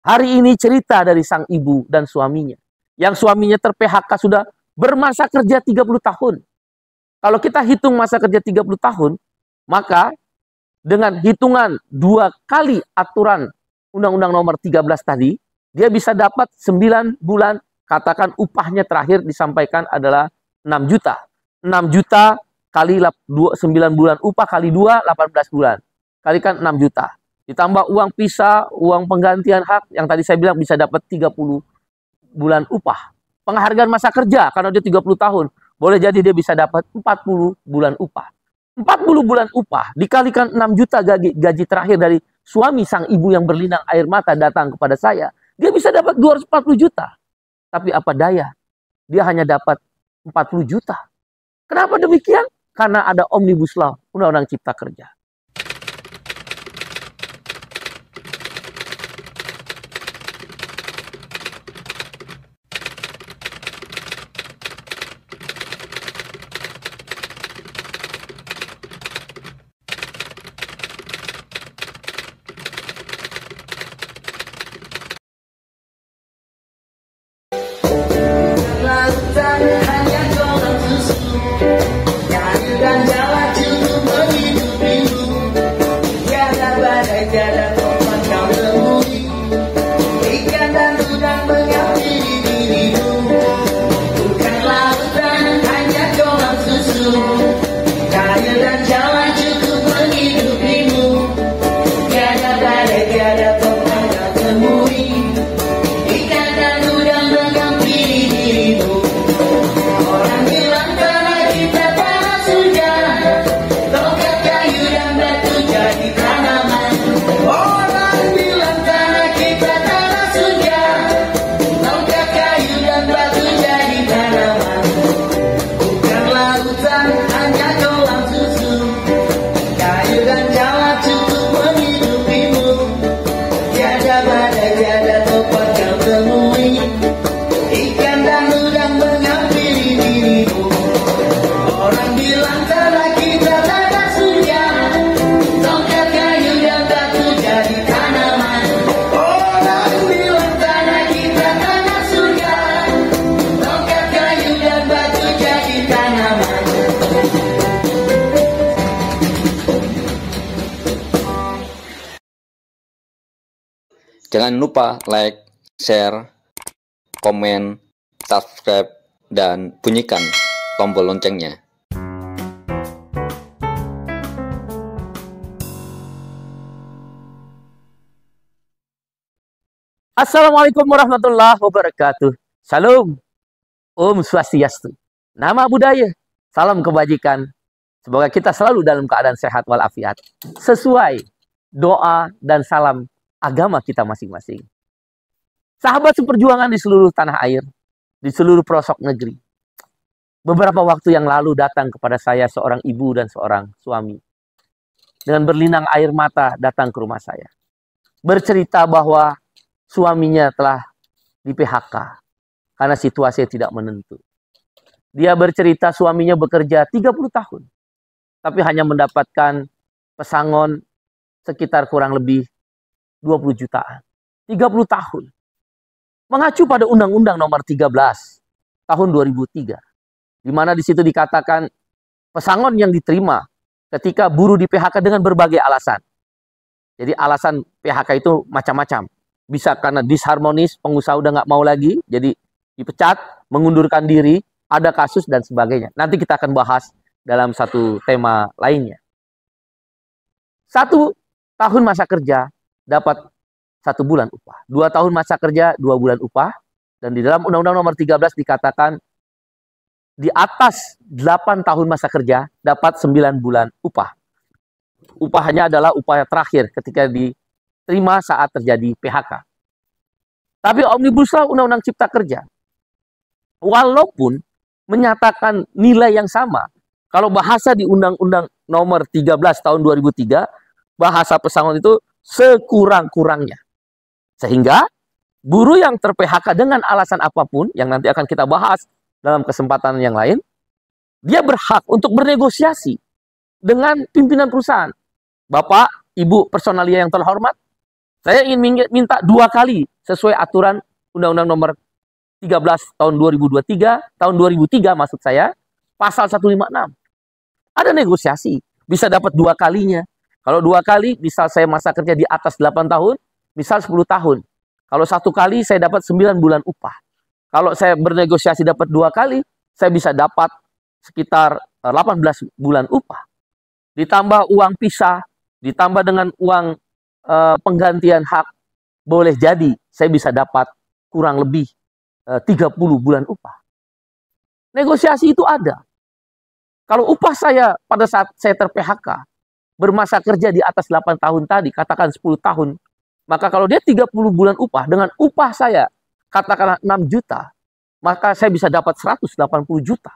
Hari ini cerita dari sang ibu dan suaminya. Yang suaminya ter-PHK sudah bermasa kerja 30 tahun. Kalau kita hitung masa kerja 30 tahun, maka dengan hitungan 2 kali aturan Undang-Undang nomor 13 tadi, dia bisa dapat 9 bulan, katakan upahnya terakhir disampaikan adalah 6 juta. 6 juta kali 9 bulan upah kali 2, 18 bulan. Kalikan 6 juta. Ditambah uang pisah, uang penggantian hak, yang tadi saya bilang bisa dapat 30 bulan upah. Penghargaan masa kerja, karena dia 30 tahun. Boleh jadi dia bisa dapat 40 bulan upah. 40 bulan upah dikalikan 6 juta gaji terakhir dari suami sang ibu yang berlinang air mata datang kepada saya. Dia bisa dapat 240 juta. Tapi apa daya? Dia hanya dapat 40 juta. Kenapa demikian? Karena ada Omnibus Law, Undang-Undang Cipta Kerja. Jangan lupa like, share, komen, subscribe, dan bunyikan tombol loncengnya. Assalamualaikum warahmatullahi wabarakatuh. Salam. Om Swastiastu. Nama budaya. Salam kebajikan. Semoga kita selalu dalam keadaan sehat walafiat. Sesuai doa dan salam agama kita masing-masing. Sahabat seperjuangan di seluruh tanah air, di seluruh pelosok negeri. Beberapa waktu yang lalu datang kepada saya seorang ibu dan seorang suami. Dengan berlinang air mata datang ke rumah saya. Bercerita bahwa suaminya telah di PHK karena situasi tidak menentu. Dia bercerita suaminya bekerja 30 tahun. Tapi hanya mendapatkan pesangon sekitar kurang lebih 20 jutaan. 30 tahun. Mengacu pada Undang-Undang nomor 13 tahun 2003. Di mana di situ dikatakan pesangon yang diterima ketika buruh di PHK dengan berbagai alasan. Jadi alasan PHK itu macam-macam. Bisa karena disharmonis, pengusaha udah nggak mau lagi, jadi dipecat, mengundurkan diri, ada kasus dan sebagainya. Nanti kita akan bahas dalam satu tema lainnya. 1 tahun masa kerja dapat 1 bulan upah. 2 tahun masa kerja 2 bulan upah. Dan di dalam Undang-Undang nomor 13 dikatakan di atas 8 tahun masa kerja dapat 9 bulan upah. Upahnya adalah upah terakhir ketika diterima saat terjadi PHK. Tapi Omnibus Law Undang-Undang Cipta Kerja, walaupun menyatakan nilai yang sama, kalau bahasa di Undang-Undang nomor 13 tahun 2003, bahasa pesangon itu sekurang-kurangnya. Sehingga buruh yang ter-PHK dengan alasan apapun, yang nanti akan kita bahas dalam kesempatan yang lain, dia berhak untuk bernegosiasi dengan pimpinan perusahaan. Bapak, Ibu personalia yang terhormat, Saya ingin minta 2 kali sesuai aturan Undang-Undang Nomor 13 tahun 2023, tahun 2003 maksud saya, pasal 156. Ada negosiasi, bisa dapat 2 kalinya. Kalau 2 kali, misal saya masa kerja di atas 8 tahun, misal 10 tahun. Kalau 1 kali saya dapat 9 bulan upah. Kalau saya bernegosiasi dapat 2 kali, saya bisa dapat sekitar 18 bulan upah. Ditambah uang pisah, ditambah dengan uang penggantian hak, boleh jadi saya bisa dapat kurang lebih 30 bulan upah. Negosiasi itu ada. Kalau upah saya pada saat saya ter-PHK, bermasa kerja di atas 8 tahun tadi, katakan 10 tahun, maka kalau dia 30 bulan upah, dengan upah saya, katakanlah 6 juta, maka saya bisa dapat 180 juta.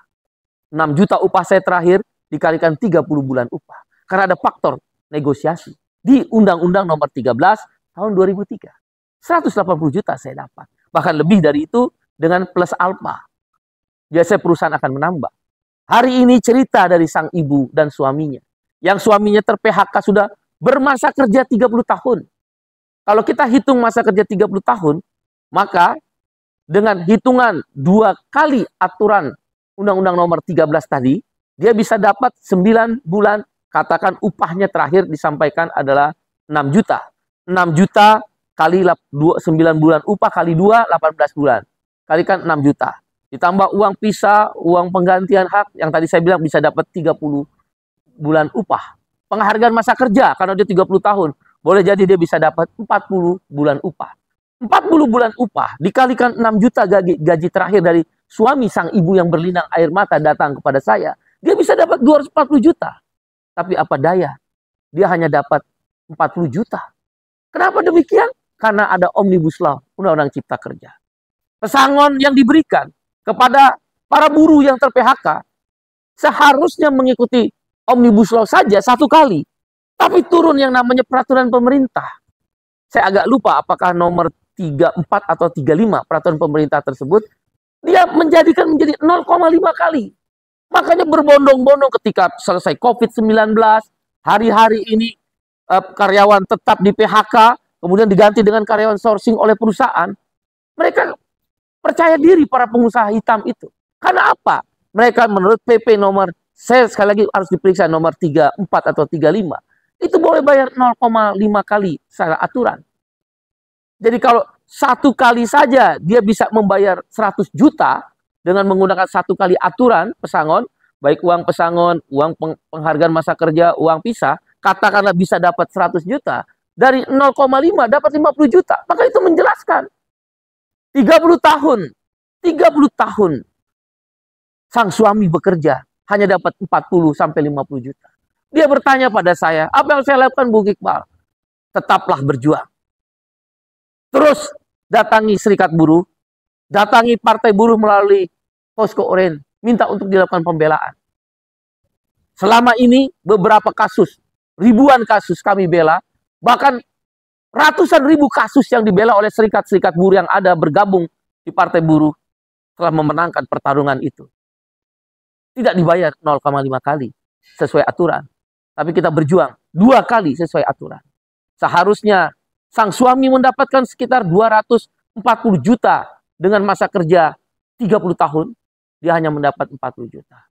6 juta upah saya terakhir, dikalikan 30 bulan upah. Karena ada faktor negosiasi. Di Undang-Undang Nomor 13 tahun 2003. 180 juta saya dapat. Bahkan lebih dari itu dengan plus alpha. Biasanya perusahaan akan menambah. Hari ini cerita dari sang ibu dan suaminya. Yang suaminya ter-PHK sudah bermasa kerja 30 tahun. Kalau kita hitung masa kerja 30 tahun, maka dengan hitungan 2 kali aturan Undang-Undang Nomor 13 tadi, dia bisa dapat 9 bulan. Katakan upahnya terakhir disampaikan adalah 6 juta. 6 juta kali 9 bulan upah kali 2, 18 bulan. Kalikan 6 juta. Ditambah uang pisah, uang penggantian hak, yang tadi saya bilang bisa dapat 30 bulan upah. Penghargaan masa kerja, karena dia 30 tahun. Boleh jadi dia bisa dapat 40 bulan upah. 40 bulan upah dikalikan 6 juta gaji terakhir dari suami sang ibu yang berlinang air mata datang kepada saya. Dia bisa dapat 240 juta. Tapi apa daya, dia hanya dapat 40 juta. Kenapa demikian? Karena ada Omnibus Law, Undang-Undang Cipta Kerja. Pesangon yang diberikan kepada para buruh yang ter-PHK seharusnya mengikuti Omnibus Law saja 1 kali. Tapi turun yang namanya peraturan pemerintah. Saya agak lupa apakah nomor 34 atau 35 peraturan pemerintah tersebut. Dia menjadikan menjadi 0,5 kali. Makanya berbondong-bondong ketika selesai COVID-19, hari-hari ini karyawan tetap di PHK, kemudian diganti dengan karyawan sourcing oleh perusahaan. Mereka percaya diri para pengusaha hitam itu. Karena apa? Mereka menurut PP nomor, saya sekali lagi harus diperiksa nomor 34 atau 35. Itu boleh bayar 0,5 kali secara aturan. Jadi kalau 1 kali saja dia bisa membayar 100 juta, dengan menggunakan 1 kali aturan pesangon, baik uang pesangon, uang penghargaan masa kerja, uang pisah, katakanlah bisa dapat 100 juta, dari 0,5 dapat 50 juta. Maka itu menjelaskan 30 tahun sang suami bekerja hanya dapat 40 sampai 50 juta. Dia bertanya pada saya, apa yang saya lakukan Bung Iqbal? Tetaplah berjuang. Terus datangi serikat buruh, datangi partai buruh melalui Posko Oren, minta untuk dilakukan pembelaan. Selama ini beberapa kasus, ribuan kasus kami bela, bahkan ratusan ribu kasus yang dibela oleh serikat-serikat buruh yang ada bergabung di partai buruh telah memenangkan pertarungan itu. Tidak dibayar 0,5 kali sesuai aturan, tapi kita berjuang 2 kali sesuai aturan. Seharusnya sang suami mendapatkan sekitar 240 juta dengan masa kerja 30 tahun. Dia hanya mendapat 40 juta.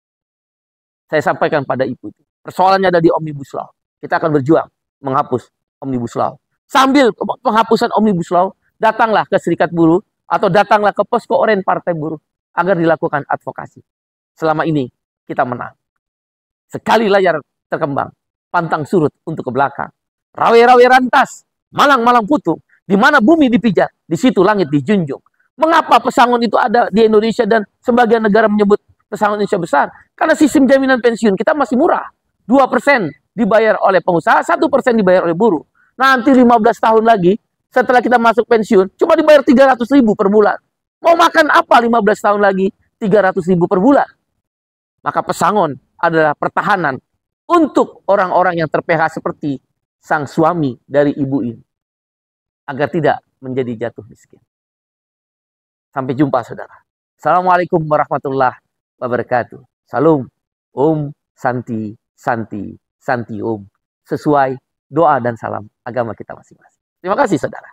Saya sampaikan pada ibu itu. Persoalannya ada di Omnibus Law. Kita akan berjuang menghapus Omnibus Law. Sambil penghapusan Omnibus Law, datanglah ke serikat buruh atau datanglah ke Posko Oren Partai Buruh agar dilakukan advokasi. Selama ini kita menang. Sekali layar terkembang, pantang surut untuk ke belakang. Rawe-rawe rantas, malang-malang putu. Di mana bumi dipijak, di situ langit dijunjung. Mengapa pesangon itu ada di Indonesia dan sebagian negara menyebut pesangon Indonesia besar? Karena sistem jaminan pensiun kita masih murah. 2% dibayar oleh pengusaha, 1% dibayar oleh buruh. Nanti 15 tahun lagi, setelah kita masuk pensiun, cuma dibayar 300 ribu per bulan. Mau makan apa 15 tahun lagi 300 ribu per bulan? Maka pesangon adalah pertahanan untuk orang-orang yang ter-PHK seperti sang suami dari ibu ini. Agar tidak menjadi jatuh miskin. Sampai jumpa saudara. Assalamualaikum warahmatullahi wabarakatuh. Salam. Om Santi, Santi, Santi Om. Sesuai doa dan salam agama kita masing-masing. Terima kasih saudara.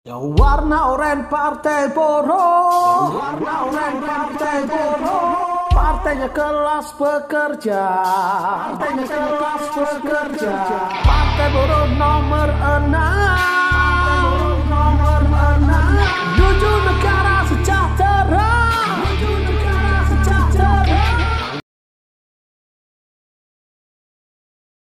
Ya warna oranye partai buruh, warna oranye partai buruh, partainya kelas pekerja, partainya kelas pekerja, partai buruh nomor 6.